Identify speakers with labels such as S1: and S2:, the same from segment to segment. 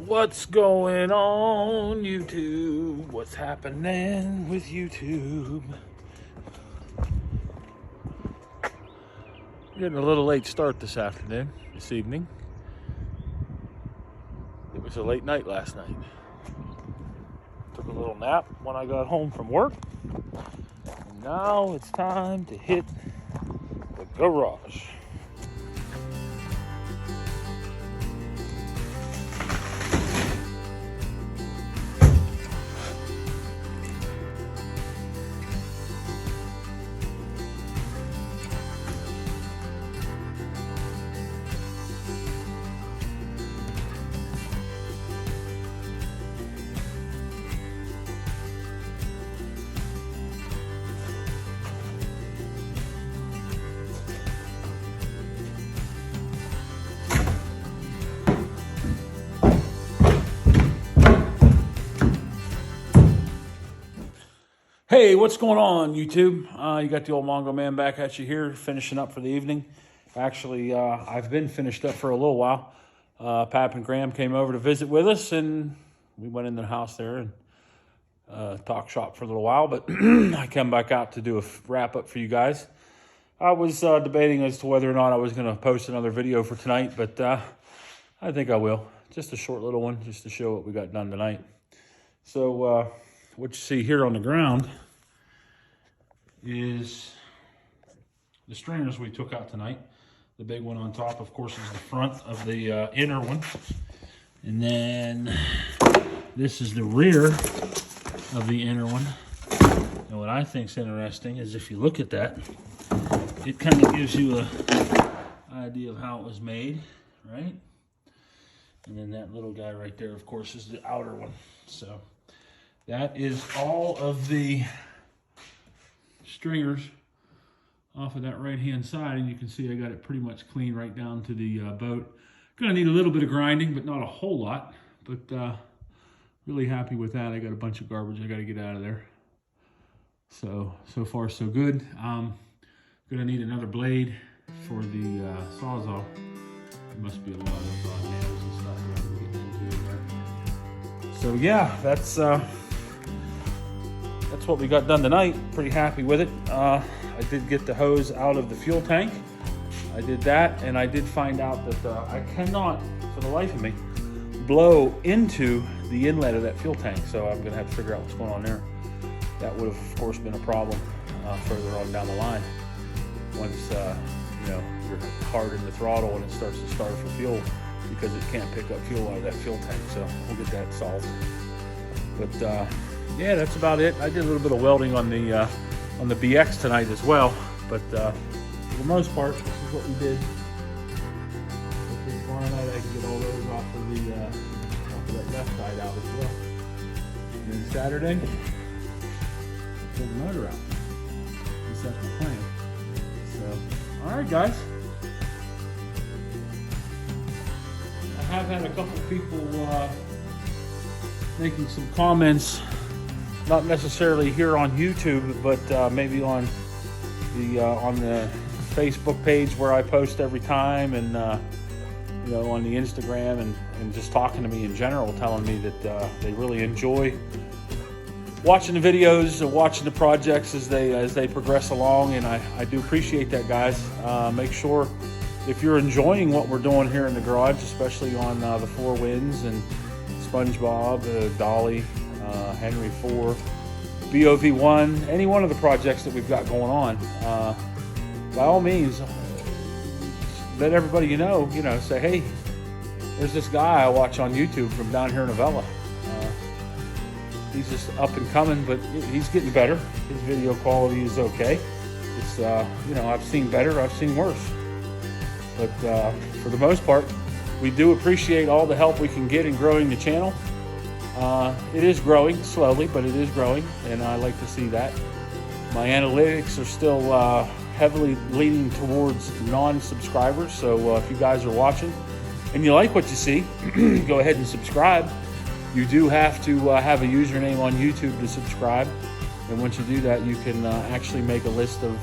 S1: What's going on, YouTube? What's happening with YouTube? Getting a little late start this evening. It was a late night last night. Took a little nap when I got home from work. And now it's time to hit the garage. Hey, what's going on, YouTube? You got the old Mongo Man back at you here, finishing up for the evening. Actually, I've been finished up for a little while. Pap and Graham came over to visit with us, and we went into the house there and talked shop for a little while. But I came back out to do a wrap-up for you guys. I was debating as to whether or not I was going to post another video for tonight, but I think I will. Just a short little one, just to show what we got done tonight. So what you see here on the ground is the stringers we took out tonight. The big one on top, of course, is the front of the inner one. And then this is the rear of the inner one. And what I think is interesting is if you look at that, it kind of gives you an idea of how it was made, right? And then that little guy right there, of course, is the outer one. So that is all of the stringers off of that right-hand side. And you can see I got it pretty much clean right down to the boat. Gonna need a little bit of grinding, but not a whole lot. But really happy with that. I got a bunch of garbage I gotta get out of there. So far so good. Gonna need another blade for the Sawzall. There must be a lot of nails and stuff that I'm getting into there. So yeah, that's what we got done tonight. Pretty happy with it. I did get the hose out of the fuel tank. I did that, and I did find out that I cannot, for the life of me, blow into the inlet of that fuel tank. So I'm gonna have to figure out what's going on there. That would have, of course, been a problem further on down the line. Once you're hard in the throttle and it starts to starve for fuel because it can't pick up fuel out of that fuel tank. So we'll get that solved. But yeah, that's about it. I did a little bit of welding on the BX tonight as well, but for the most part, this is what we did. Tomorrow night I can get all those off of that left side out as well. And then Saturday, pull the motor out. That's the plan. So, all right, guys. I have had a couple people making some comments. Not necessarily here on YouTube, but maybe on the Facebook page where I post every time, and on the Instagram, and just talking to me in general, telling me that they really enjoy watching the videos and watching the projects as they progress along, and I do appreciate that, guys. Make sure if you're enjoying what we're doing here in the garage, especially on the Four Winds and SpongeBob, Dolly, Henry 4, BOV1, any one of the projects that we've got going on, by all means, let everybody say, hey, there's this guy I watch on YouTube from down here in Avella. He's just up and coming, but he's getting better. His video quality is okay. It's, I've seen better, I've seen worse. But for the most part, we do appreciate all the help we can get in growing the channel. It is growing slowly, but it is growing, and I like to see that. My analytics are still heavily leaning towards non-subscribers, so if you guys are watching and you like what you see, go ahead and subscribe. You do have to have a username on YouTube to subscribe, and once you do that, you can actually make a list of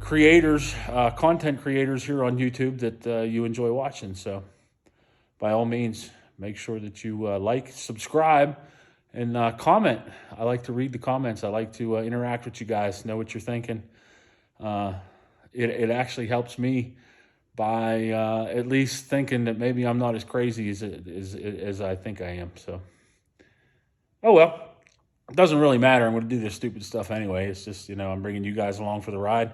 S1: creators, content creators here on YouTube that you enjoy watching. So by all means, make sure that you like, subscribe, and comment. I like to read the comments. I like to interact with you guys, know what you're thinking. It actually helps me by at least thinking that maybe I'm not as crazy as I think I am. So, oh well. It doesn't really matter. I'm going to do this stupid stuff anyway. It's just, I'm bringing you guys along for the ride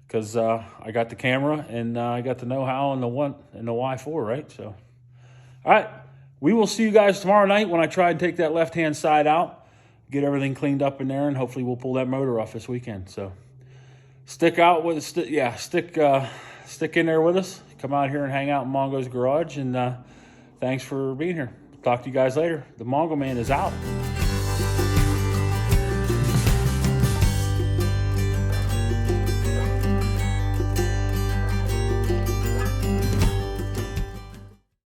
S1: because I got the camera and I got the know-how and the what and the why for, right? So, all right. We will see you guys tomorrow night when I try and take that left-hand side out, get everything cleaned up in there, and hopefully we'll pull that motor off this weekend. So, stick in there with us. Come out here and hang out in Mongo's garage, and thanks for being here. Talk to you guys later. The Mongo Man is out.